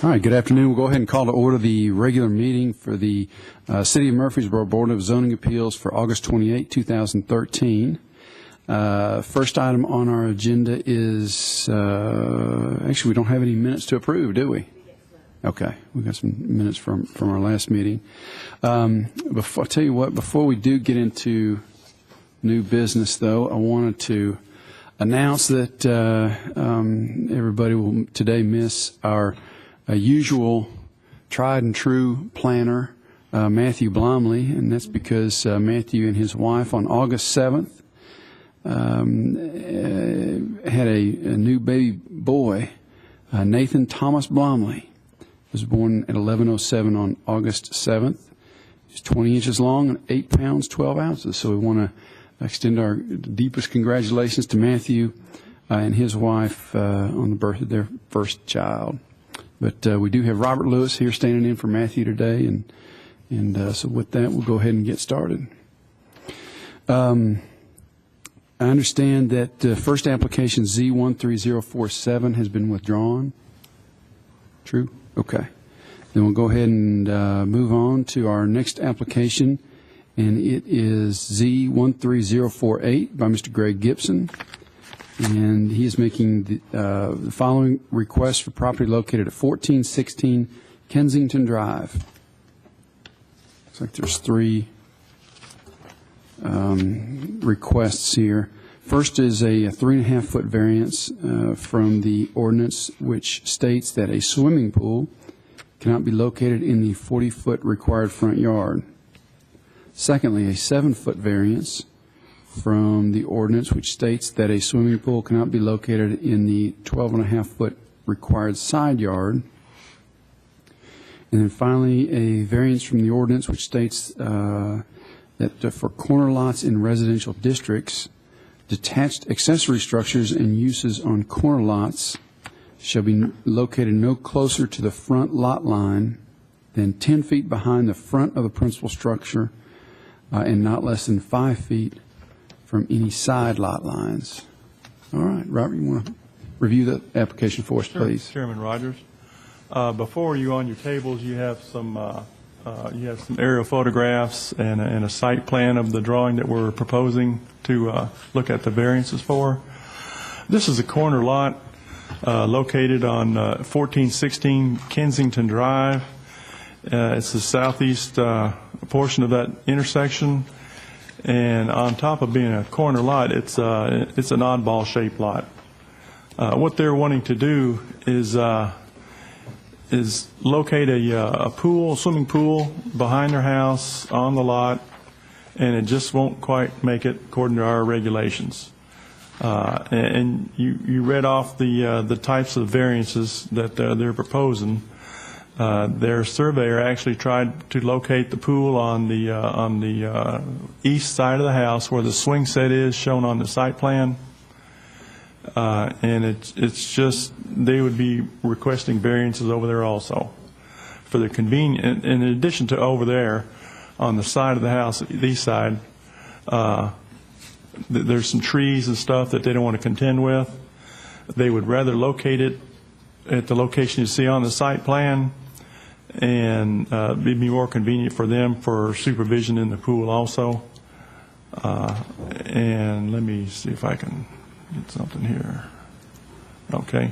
All right, good afternoon. We'll go ahead and call to order the regular meeting for the City of Murfreesboro Board of Zoning Appeals for August 28, 2013. First item on our agenda is, actually we don't have any minutes to approve, do we? Okay, we got some minutes from our last meeting. I'll tell you what, before we do get into new business though, I wanted to announce that everybody will today miss our usual tried and true planner, Matthew Blomley, and that's because Matthew and his wife on August 7th had a new baby boy, Nathan Thomas Blomley. Was born at 11:07 on August 7th. He's 20 inches long and 8 pounds, 12 ounces. So we want to extend our deepest congratulations to Matthew and his wife on the birth of their first child. But we do have Robert Lewis here standing in for Matthew today, and so with that, we'll go ahead and get started. I understand that first application Z13047 has been withdrawn. True? Okay. Then we'll go ahead and move on to our next application, and it is Z13048 by Mr. Greg Gibson. And he is making the following request for property located at 1416 Kensington Drive. Looks like there's three requests here. First is a 3.5-foot variance from the ordinance which states that a swimming pool cannot be located in the 40-foot required front yard. Secondly, a 7-foot variance from the ordinance which states that a swimming pool cannot be located in the 12.5-foot required side yard. And then finally, a variance from the ordinance which states that for corner lots in residential districts, detached accessory structures and uses on corner lots shall be located no closer to the front lot line than 10 feet behind the front of the principal structure and not less than 5 feet from any side lot lines. All right, Robert, you want to review the application for us, please? Sure, Chairman Rogers. Before you on your tables, you have some aerial photographs and a site plan of the drawing that we're proposing to look at the variances for. This is a corner lot located on 1416 Kensington Drive. It's the southeast portion of that intersection. And on top of being a corner lot, it's an oddball shaped lot. What they're wanting to do is locate a pool, swimming pool behind their house on the lot, and it just won't quite make it according to our regulations. And you read off the types of variances that they're proposing. Their surveyor actually tried to locate the pool on the east side of the house where the swing set is shown on the site plan, and it's just they would be requesting variances over there also for the convenience. In addition to over there on the side of the house, the east side, there's some trees and stuff that they don't want to contend with. They would rather locate it at the location you see on the site plan, and it'd be more convenient for them for supervision in the pool also. And let me see if I can get something here. Okay.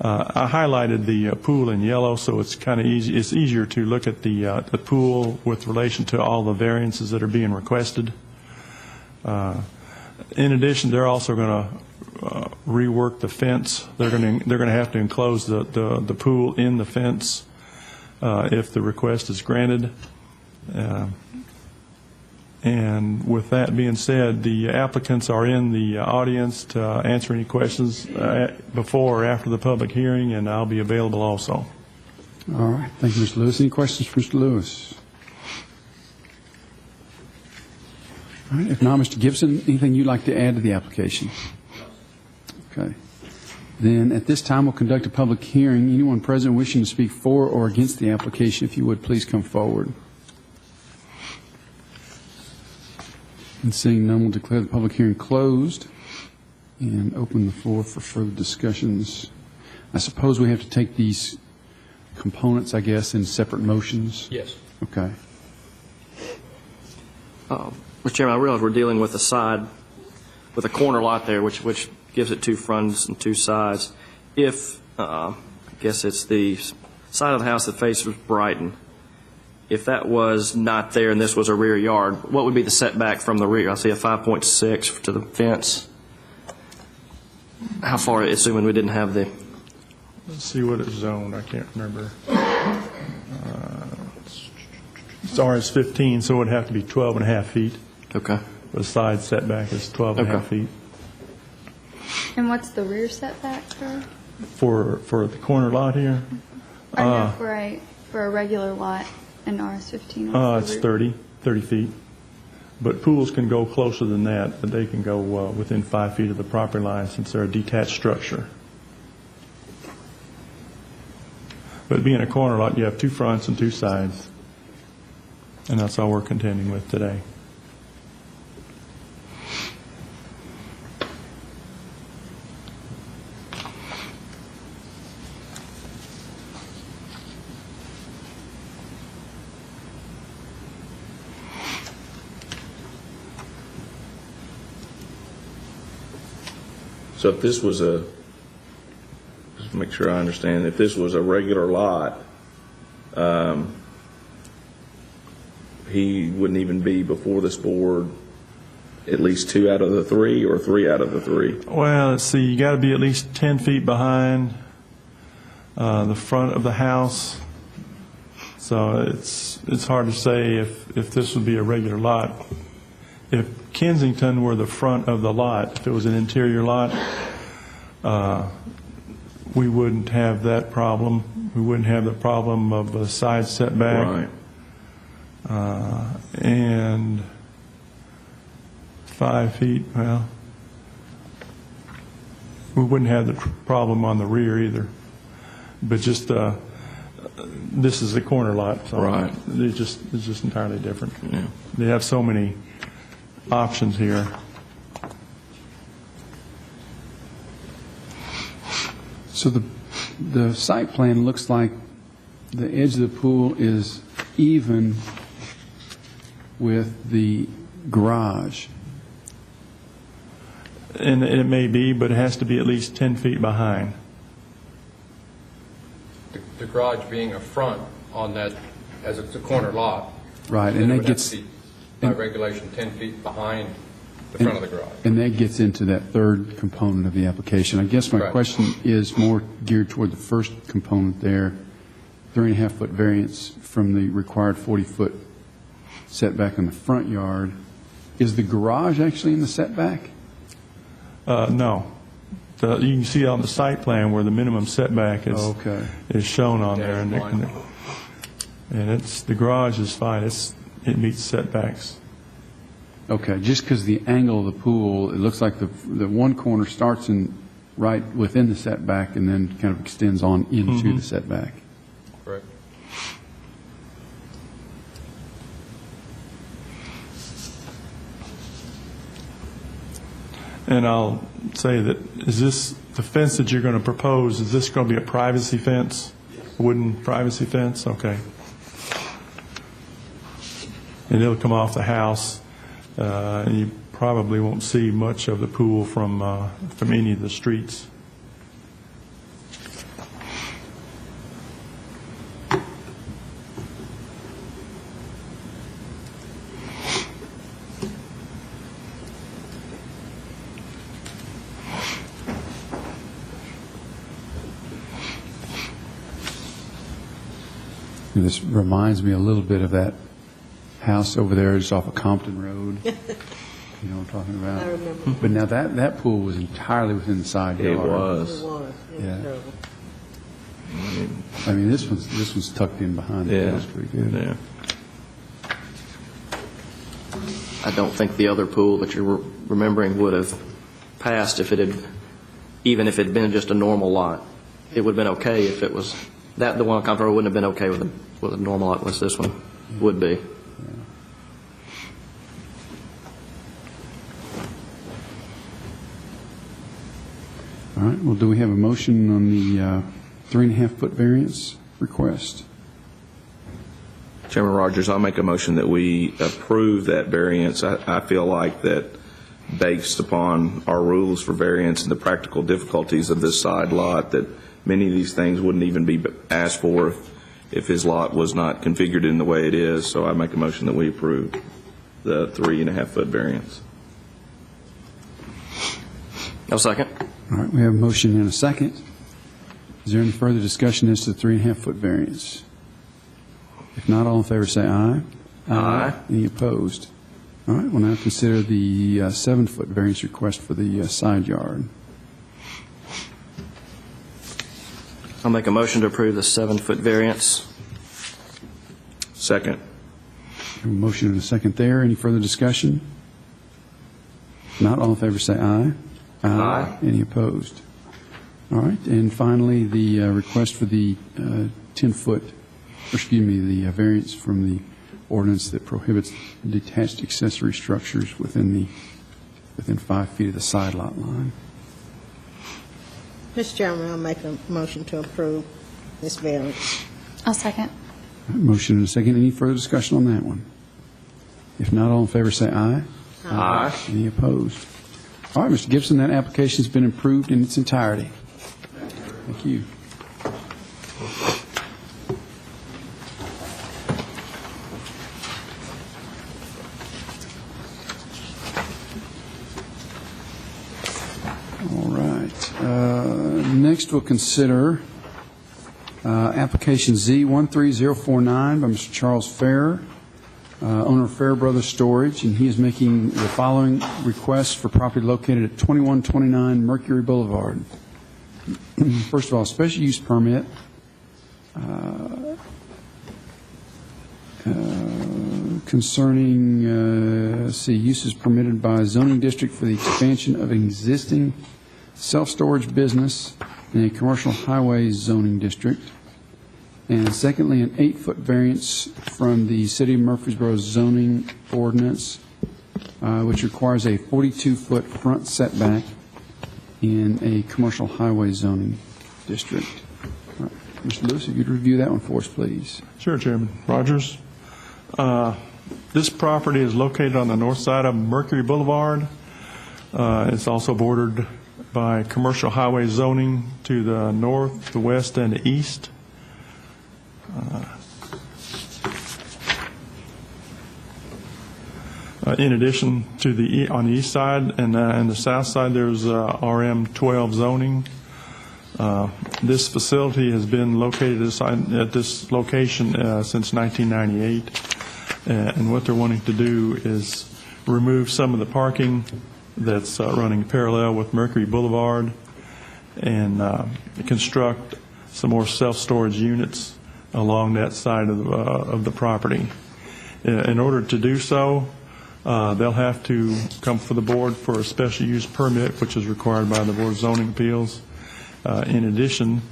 I highlighted the pool in yellow, so it's kind of easy. It's easier to look at the pool with relation to all the variances that are being requested. In addition, they're also going to rework the fence. They're going to have to enclose the pool in the fence if the request is granted. And with that being said, the applicants are in the audience to answer any questions before or after the public hearing, and I'll be available also. All right. Thank you, Mr. Lewis. Any questions for Mr. Lewis? All right. If not, Mr. Gibson, anything you'd like to add to the application? Okay. Then at this time, we'll conduct a public hearing. Anyone present wishing to speak for or against the application, if you would, please come forward. And seeing none, we'll declare the public hearing closed and open the floor for further discussions. I suppose we have to take these components, I guess, in separate motions? Yes. Okay. Mr. Chairman, I realize we're dealing with with a corner lot there, which gives it 2 fronts and 2 sides. If, I guess it's the side of the house that faces Brighton, if that was not there and this was a rear yard, what would be the setback from the rear? I see a 5.6 to the fence. How far, assuming we didn't have the... Let's see what it's zoned, I can't remember. It's RS-15, so it would have to be 12 and a half feet. Okay. The side setback is 12 and a half feet. And what's the rear setback for? For the corner lot here, Or no, for a regular lot in RS-15? it's 30 feet. But pools can go closer than that, but they can go within 5 feet of the property line since they're a detached structure. But being a corner lot, you have 2 fronts and 2 sides. And that's all we're contending with today. So if this was just make sure I understand, if this was a regular lot, he wouldn't even be before this board at least 2 out of the 3 or 3 out of the 3? Well, let's see, you got to be at least 10 feet behind the front of the house. So it's hard to say if this would be a regular lot. If Kensington were the front of the lot, if it was an interior lot, we wouldn't have that problem. We wouldn't have the problem of a side setback. Right. And 5 feet, well, we wouldn't have the problem on the rear either. But just this is a corner lot, so Right. it's just entirely different. Yeah. They have so many options here. So the site plan looks like the edge of the pool is even with the garage. And it may be, but it has to be at least 10 feet behind. The garage being a front on that, as it's a corner lot. Right, then and it that would have gets, to be, by regulation, 10 feet behind the front of the garage. and that gets into that third component of the application. I guess my Correct. question is more geared toward the first component there, 3.5-foot variance from the required 40-foot setback in the front yard. Is the garage actually in the setback? No. You can see on the site plan where the minimum setback Okay. is shown on there. Dash line. And the garage is fine. It meets setbacks. Okay, just because the angle of the pool, it looks like the one corner starts right within the setback and then kind of extends on into the setback. Correct. And I'll say that, the fence that you're going to propose, is this going to be a privacy fence? A wooden privacy fence? Okay. And it'll come off the house. And you probably won't see much of the pool from any of the streets. And this reminds me a little bit of that house over there just off of Compton Road. You know what I'm talking about? I remember. But now that pool was entirely within the side It yard. was. It was. It Yeah. was terrible. I mean, this one's tucked in behind it. Yeah. That's pretty good. Yeah. I don't think the other pool that you're remembering would have passed even if it had been just a normal lot. It would have been okay if it was, the one on Compton Road wouldn't have been okay with a normal lot unless this one would be. All right, well, do we have a motion on the 3.5-foot variance? request? Chairman Rogers, I'll make a motion that we approve that variance. I feel like that based upon our rules for variance and the practical difficulties of this side lot, that many of these things wouldn't even be asked for if his lot was not configured in the way it is. So I make a motion that we approve the 3.5-foot variance. No second. All right, we have a motion and a second. Is there any further discussion as to the 3.5-foot variance? If not, all in favor say aye. Aye. Any opposed? All right, we'll now consider the 7-foot variance request for the side yard. I'll make a motion to approve the 7-foot variance. Second. We have a motion and a second there. Any further discussion? If not, all in favor say aye. Aye. Any opposed? All right, and finally, the request for the 10-foot, the variance from the ordinance that prohibits detached accessory structures within 5 feet of the side lot line. Mr. Chairman, I'll make a motion to approve this variance. I'll second. All right, motion and a second. Any further discussion on that one? If not, all in favor say aye. Aye. Any opposed? All right, Mr. Gibson, that application's been approved in its entirety. Thank you. All right. Next, we'll consider application Z13049 by Mr. Charles Fair, owner of Fair Brothers Storage, and he is making the following requests for property located at 2129 Mercury Boulevard. First of all, special use permit concerning, uses permitted by zoning district for the expansion of an existing self-storage business in a commercial highway zoning district. And secondly, an 8-foot variance from the City of Murfreesboro zoning ordinance, which requires a 42-foot front setback in a commercial highway zoning district. All right. Mr. Lewis, if you'd review that one for us, please. Sure, Chairman. Rogers. This property is located on the north side of Mercury Boulevard. It's also bordered by commercial highway zoning to the north, the west, and the east. In addition to on the east side and the south side, there's RM12 zoning. This facility has been located at this location since 1998, and what they're wanting to do is remove some of the parking that's running parallel with Mercury Boulevard and construct some more self-storage units along that side of the property. In order to do so, they'll have to come for the board for a special use permit, which is required by the Board of Zoning Appeals. In addition,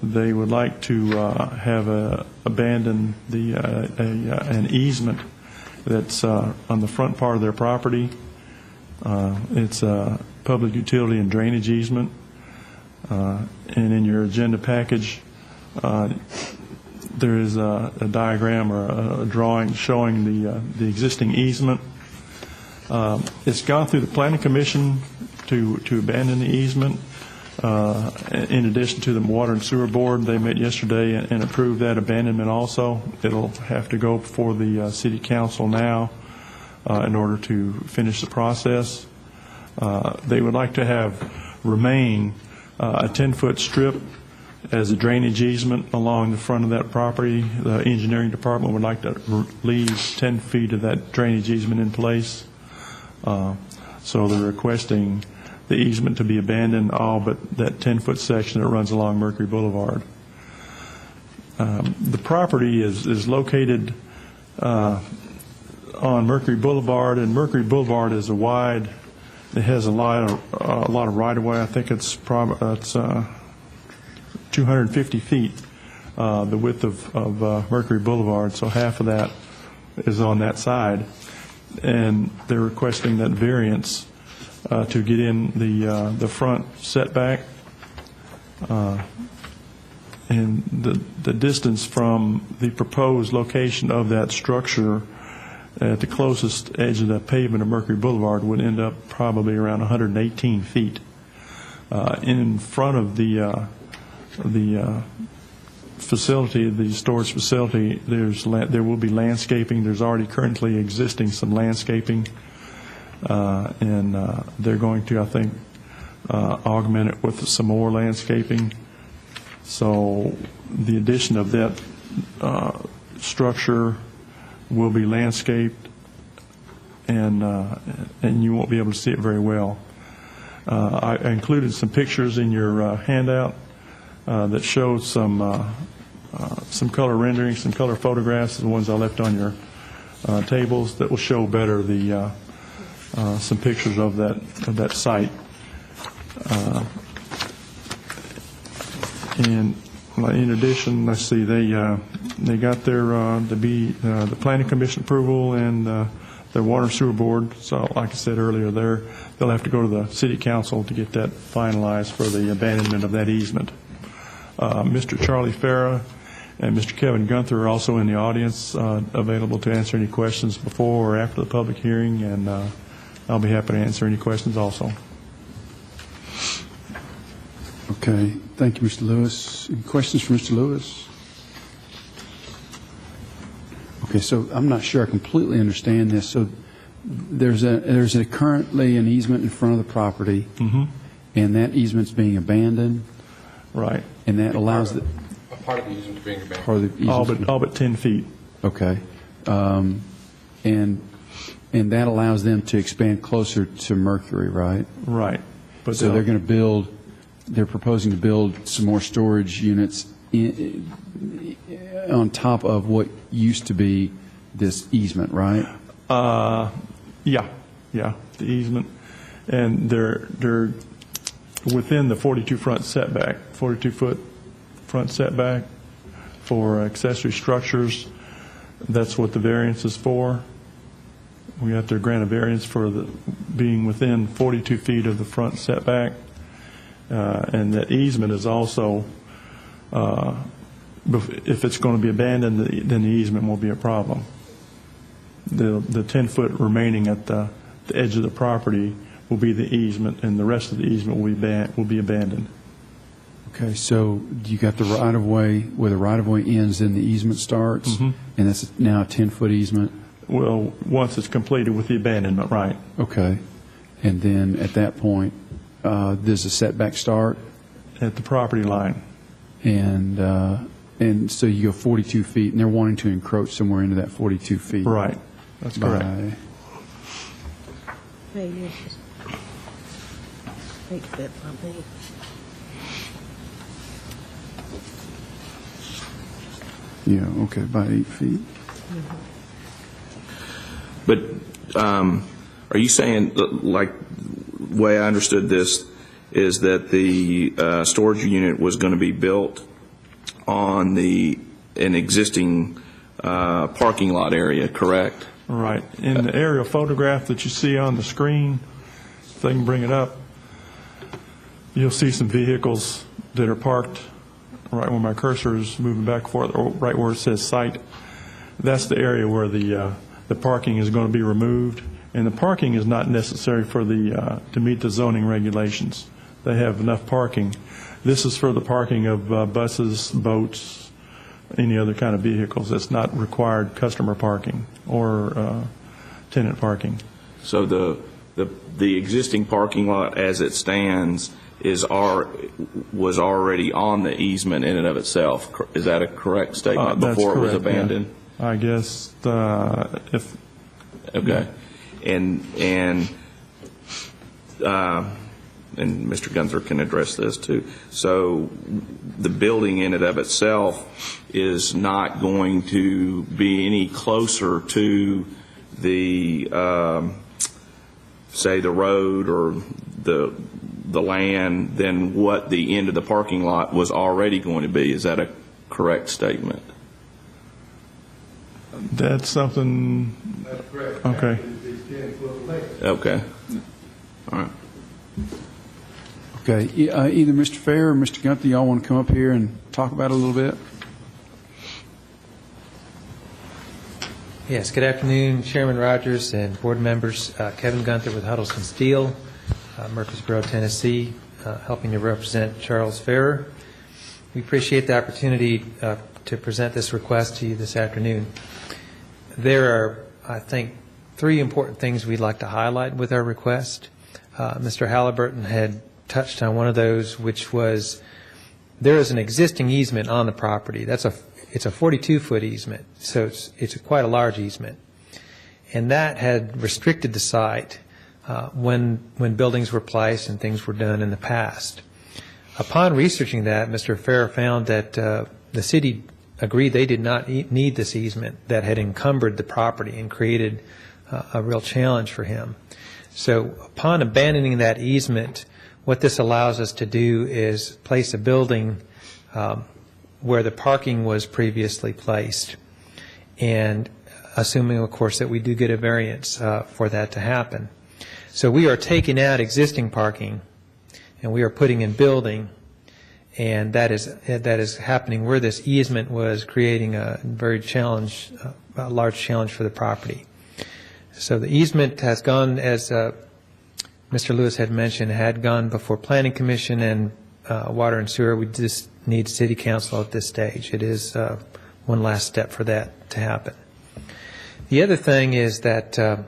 they would like to have abandon an easement that's on the front part of their property. It's a public utility and drainage easement. And in your agenda package, there is a diagram or a drawing showing the existing easement. It's gone through the Planning Commission to abandon the easement. In addition to the Water and Sewer Board, they met yesterday and approved that abandonment also. It'll have to go before the City Council now in order to finish the process. They would like to have remain a 10-foot strip as a drainage easement along the front of that property. The engineering department would like to leave 10 feet of that drainage easement in place. So they're requesting the easement to be abandoned, all but that 10-foot section that runs along Mercury Boulevard. The property is located on Mercury Boulevard, and Mercury Boulevard is it has a lot of right-of-way. I think it's 250 feet, the width of Mercury Boulevard, so half of that is on that side. And they're requesting that variance to get in the front setback. And the distance from the proposed location of that structure at the closest edge of the pavement of Mercury Boulevard would end up probably around 118 feet. In front of the facility, the storage facility, there will be landscaping. There's already currently existing some landscaping, and they're going to, I think, augment it with some more landscaping. So the addition of that structure will be landscaped, and you won't be able to see it very well. I included some pictures in your handout that showed some color renderings, some color photographs, the ones I left on your tables, that will show better the some pictures of that site. And in addition, let's see, they got their the Planning Commission approval and their Water and Sewer Board. So, like I said earlier, they'll have to go to the City Council to get that finalized for the abandonment of that easement. Mr. Charlie Farah and Mr. Kevin Gunther are also in the audience, available to answer any questions before or after the public hearing, and I'll be happy to answer any questions also. Okay, thank you, Mr. Lewis. Any questions for Mr. Lewis? Okay, so I'm not sure I completely understand this. So there's currently an easement in front of the property, and that easement's being abandoned, Right. and that allows the A part of the easement being abandoned. part of the easement. All but 10 feet. Okay, and that allows them to expand closer to Mercury, right? Right. But So they're going to build. They're proposing to build some more storage units on top of what used to be this easement, right? Yeah, the easement, and they're within the 42-foot front setback for accessory structures. That's what the variance is for. We have to grant a variance for being within 42 feet of the front setback. And the easement is also, if it's going to be abandoned, then the easement won't be a problem. The 10-foot remaining at the edge of the property will be the easement, and the rest of the easement will be abandoned. Okay, so you got the right-of-way, where the right-of-way ends, then the easement starts, and that's now a 10-foot easement? Well, once it's completed with the abandonment, right. Okay, and then at that point, does the setback start? At the property line. And so you go 42 feet, and they're wanting to encroach somewhere into that 42 feet. Right. That's correct. By, Hey, yes. 8 feet, I think. yeah, okay, by 8 feet. But are you saying, like, the way I understood this is that the storage unit was going to be built on an existing parking lot area, correct? Right. In the aerial photograph that you see on the screen, if they can bring it up, you'll see some vehicles that are parked right where my cursor is moving back and forth, or right where it says site. That's the area where the parking is going to be removed, and the parking is not necessary for to meet the zoning regulations. They have enough parking. This is for the parking of buses, boats, any other kind of vehicles. That's not required customer parking or tenant parking. So the existing parking lot as it stands was already on the easement in and of itself. Is that a correct statement? That's before correct, it was abandoned? Yeah. I guess if... Okay. And Mr. Gunther can address this too. So the building in and of itself is not going to be any closer to the, say, the road or the land than what the end of the parking lot was already going to be. Is that a correct statement? That's something... That's correct. Okay. It's 10 foot length. Okay. All right. Okay, either Mr. Fair or Mr. Gunther, y'all want to come up here and talk about it a little bit? Yes, good afternoon, Chairman Rogers and board members. Kevin Gunther with Huddleston Steel, Murfreesboro, Tennessee, helping to represent Charles Farrer. We appreciate the opportunity to present this request to you this afternoon. There are, I think, three important things we'd like to highlight with our request. Mr. Halliburton had touched on one of those, which was there is an existing easement on the property. It's a 42-foot easement, so it's quite a large easement, and that had restricted the site when buildings were placed and things were done in the past. Upon researching that, Mr. Farrer found that the city agreed they did not need this easement that had encumbered the property and created a real challenge for him. So upon abandoning that easement, what this allows us to do is place a building where the parking was previously placed, and assuming, of course, that we do get a variance for that to happen. So we are taking out existing parking, and we are putting in building, and that is happening where this easement was creating a large challenge for the property. So the easement has gone, as Mr. Lewis had mentioned, had gone before Planning Commission and Water and Sewer. We just need City Council at this stage. It is one last step for that to happen. The other thing is that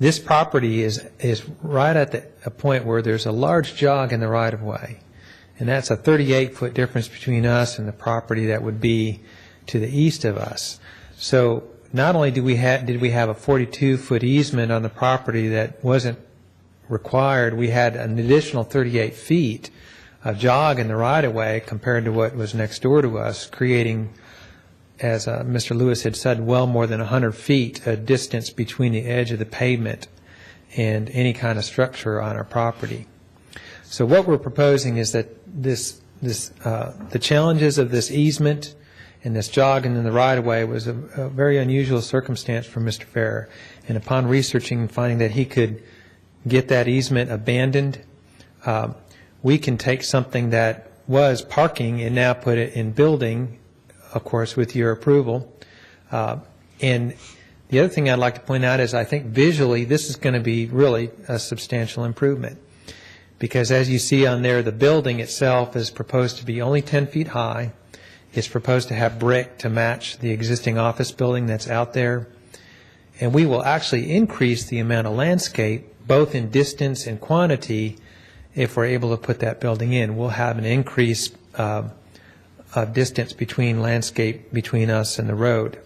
this property is right at a point where there's a large jog in the right-of-way, and that's a 38-foot difference between us and the property that would be to the east of us. So not only did we have a 42-foot easement on the property that wasn't required, we had an additional 38 feet of jog in the right-of-way compared to what was next door to us, creating, as Mr. Lewis had said, well more than 100 feet a distance between the edge of the pavement and any kind of structure on our property. So what we're proposing is that the challenges of this easement and this jogging in the right-of-way was a very unusual circumstance for Mr. Farrer. And upon researching and finding that he could get that easement abandoned, we can take something that was parking and now put it in building, of course, with your approval. And the other thing I'd like to point out is I think visually this is going to be really a substantial improvement, because as you see on there, the building itself is proposed to be only 10 feet high. It's proposed to have brick to match the existing office building that's out there. And we will actually increase the amount of landscape, both in distance and quantity, if we're able to put that building in. We'll have an increase of distance between landscape between us and the road.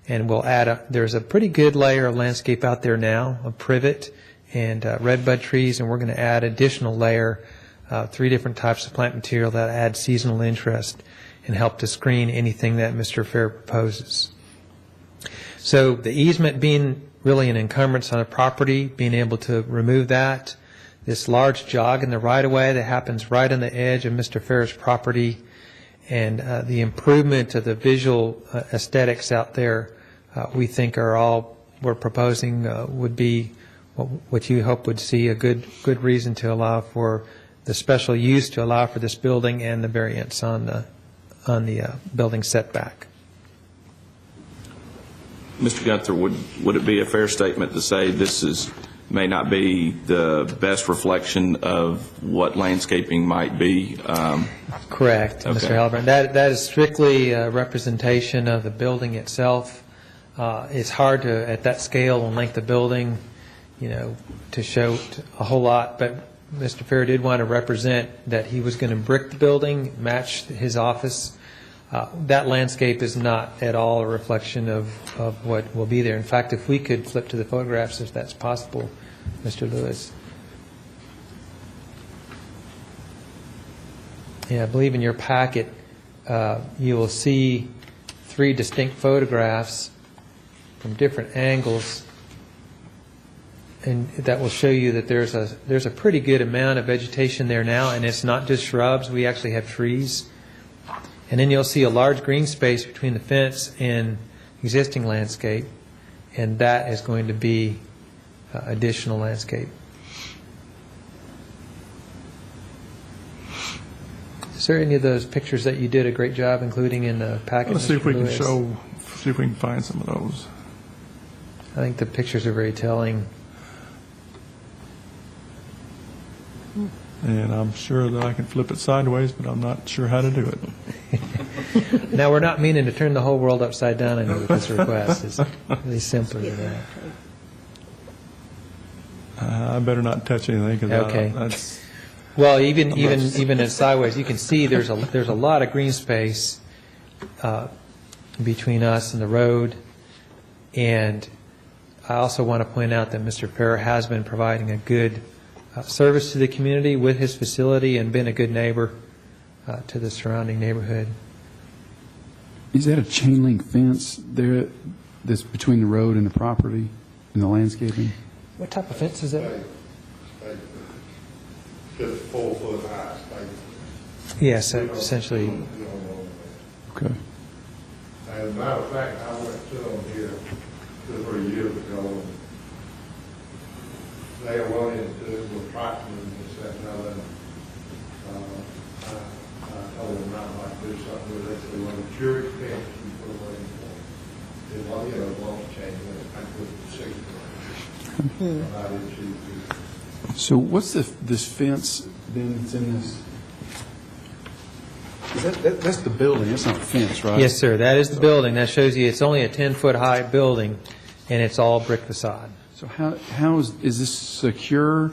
And we'll add there's a pretty good layer of landscape out there now, of privet and redbud trees, and we're going to add additional layer, 3 different types of plant material that add seasonal interest and help to screen anything that Mr. Fair proposes. So the easement being really an encumbrance on a property, being able to remove that, this large jog in the right-of-way that happens right on the edge of Mr. Fair's property, and the improvement of the visual aesthetics out there, we think are all we're proposing would be what you hope would see a good reason to allow for the special use to allow for this building and the variance on the building setback. Mr. Gunther, would it be a fair statement to say this may not be the best reflection of what landscaping might be? Correct, okay. Mr. Halliburton. That is strictly a representation of the building itself. It's hard to, at that scale and length of building, to show a whole lot, but Mr. Fair did want to represent that he was going to brick the building, match his office. That landscape is not at all a reflection of what will be there. In fact, if we could flip to the photographs, if that's possible, Mr. Lewis. Yeah, I believe in your packet you will see 3 distinct photographs from different angles, and that will show you that there's a pretty good amount of vegetation there now, and it's not just shrubs. We actually have trees. And then you'll see a large green space between the fence and existing landscape, and that is going to be additional landscape. Is there any of those pictures that you did a great job including in the package? Let's see if we can Mr. Lewis? see if we can find some of those. I think the pictures are very telling. And I'm sure that I can flip it sideways, but I'm not sure how to do it. Now, we're not meaning to turn the whole world upside down, I know, with this request. It's really simpler than that. I better not touch anything because Okay. that's Well, even in sideways, you can see there's a lot of green space between us and the road. And I also want to point out that Mr. Farrer has been providing a good service to the community with his facility and been a good neighbor to the surrounding neighborhood. Is that a chain link fence there that's between the road and the property and the landscaping? What type of fence is that? Just 4 foot high, Yes, essentially. Okay. As a matter of fact, I went to them here 2 or 3 years ago, and they were running into it with tractors and this, that, and other. I told them not like to do something with it, so they want a jury fence you put away for. They want, won't change it, I put 6 foot. I didn't choose to. So what's this fence then that's in this? That's the building, that's not a fence, right? Yes, sir. That is the building. That shows you it's only a 10-foot-high building, and it's all brick facade. So how is this secure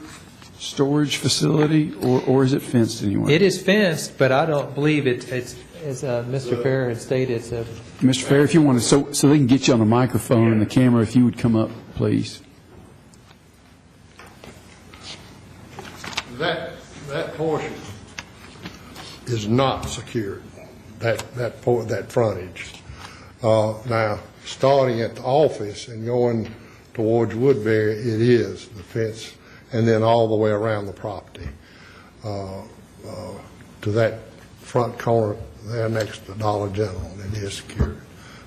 storage facility, or is it fenced anywhere? It is fenced, but I don't believe it's as Mr. Farrer had stated, it's a... Mr. Farrer, if you want to, so they can get you on the microphone and the camera, if you would come up, please. That portion is not secured, that frontage. Now, starting at the office and going towards Woodbury, it is, the fence, and then all the way around the property. To that front corner there next to Dollar General, it is secured.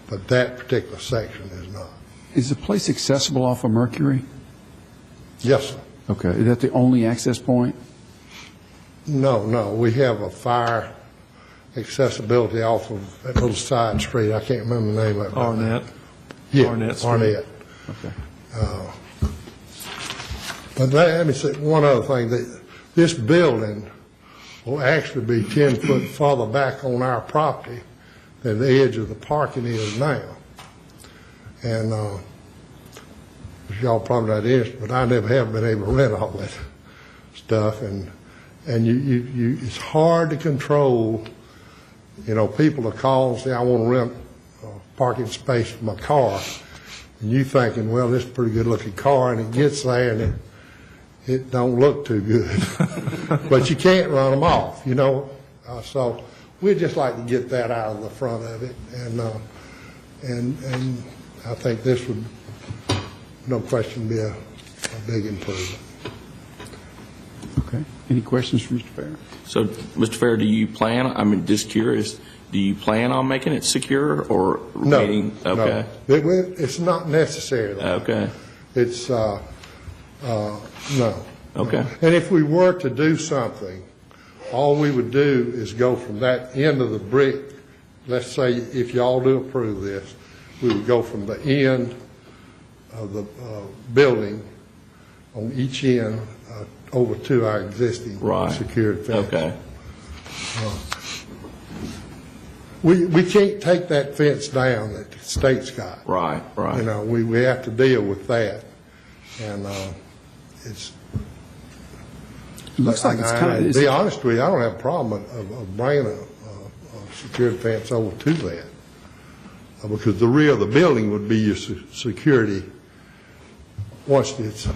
But that particular section is not. Is the place accessible off of Mercury? Yes, sir. Okay, is that the only access point? No, we have a fire accessibility off of that little side street. I can't remember the name of it. Arnett. Yeah, Arnett Street. Arnett. Okay. But let me say one other thing. This building will actually be 10 foot farther back on our property than the edge of the parking is now. And y'all probably not interested, but I never have been able to rent all that stuff. And you it's hard to control. People will call and say, I want to rent a parking space for my car. And you thinking, well, this is a pretty good looking car, and it gets there and it don't look too good. But you can't run them off, So we'd just like to get that out of the front of it. And I think this would, no question, be a big improvement. Okay. Any questions for Mr. Farrer? So, Mr. Farrer, do you plan, just curious, do you plan on making it secure or remaining? No, okay. no. It's not necessary. Though. Okay. It's, no. Okay. And if we were to do something, all we would do is go from that end of the brick. Let's say if y'all do approve this, we would go from the end of the building on each end over to our existing secured fence. Okay. We can't take that fence down that the state's got. Right. We have to deal with that. And it's... It looks like it's kind of... To be honest with you, I don't have a problem of bringing a secured fence over to that. Because the rear of the building would be your security once it's,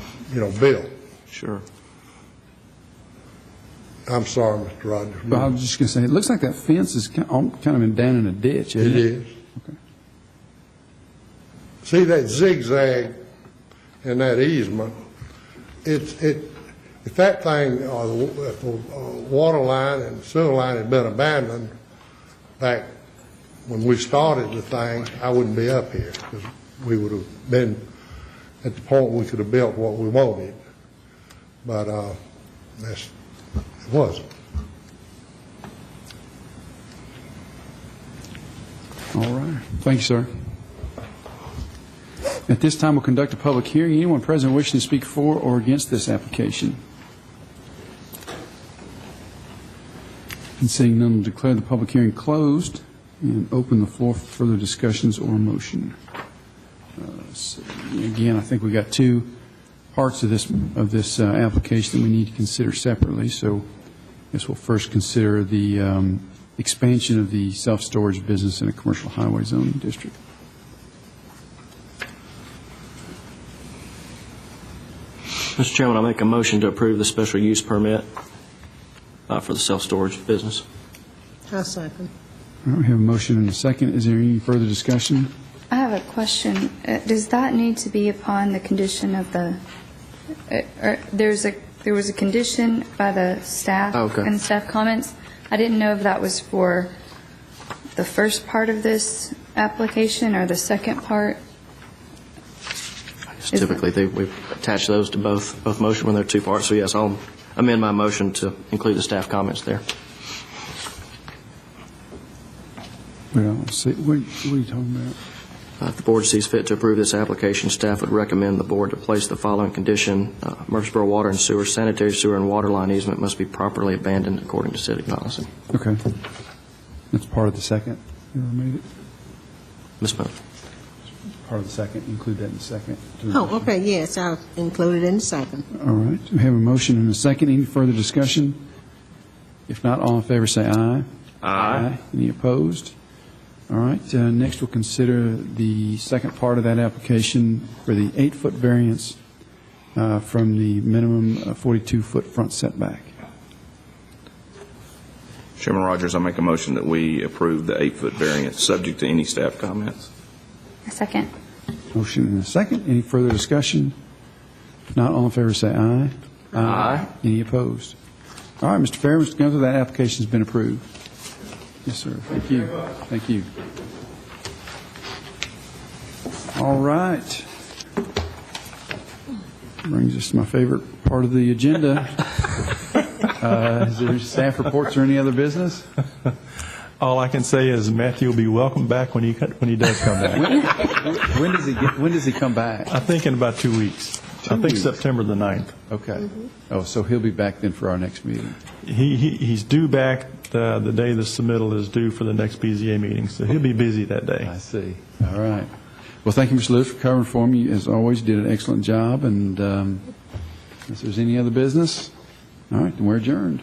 built. Sure. I'm sorry, Mr. Rogers. Well, I was just going to say, it looks like that fence is kind of been down in a ditch, isn't it? It is. Okay. See that zigzag in that easement, if that thing, if the water line and sewer line had been abandoned back when we started the thing, I wouldn't be up here because we would have been at the point we could have built what we wanted. But it wasn't. All right. Thank you, sir. At this time, we'll conduct a public hearing. Anyone present wishing to speak for or against this application? And seeing none, we'll declare the public hearing closed and open the floor for further discussions or motion. So, again, I think we got two parts of this application that we need to consider separately. So I guess we'll first consider the expansion of the self-storage business in a commercial highway zoning district. Mr. Chairman, I'll make a motion to approve the special use permit for the self-storage business. I'll second. All right, we have a motion and a second. Is there any further discussion? I have a question. Does that need to be upon the condition of the, there was a condition by the staff Okay. and staff comments. I didn't know if that was for the first part of this application or the second part. Typically, we attach those to both motions when they're two parts. So yes, I'll amend my motion to include the staff comments there. Well, see, what are you talking about? If the board sees fit to approve this application, staff would recommend the board to place the following condition. Murfreesboro Water and Sewer, sanitary sewer and water line easement must be properly abandoned according to city policy. Okay. That's part of the second. You ever made it? Ms. Miller. Part of the second. Include that in the second. Oh, okay, yes, I'll include it in the second. All right. We have a motion and a second. Any further discussion? If not, all in favor say aye. Aye. Any opposed? All right. Next, we'll consider the second part of that application for the 8-foot variance from the minimum 42-foot front setback. Chairman Rogers, I make a motion that we approve the 8-foot variance, subject to any staff comments. A second. Motion and a second. Any further discussion? If not, all in favor say aye. Aye. Any opposed? All right, Mr. Fair, Mr. Gunther, that application has been approved. Yes, sir. Thank you. Thank you. All right. Brings us to my favorite part of the agenda. Is there staff reports or any other business? All I can say is Matthew will be welcome back when he does come back. When does he come back? I think in about 2 weeks. I think September the 9th. Okay. Oh, so he'll be back then for our next meeting. He's due back the day the submittal is due for the next BZA meeting, so he'll be busy that day. I see. All right. Well, thank you, Mr. Lewis, for covering for me. As always, you did an excellent job. And if there's any other business, all right, then we're adjourned.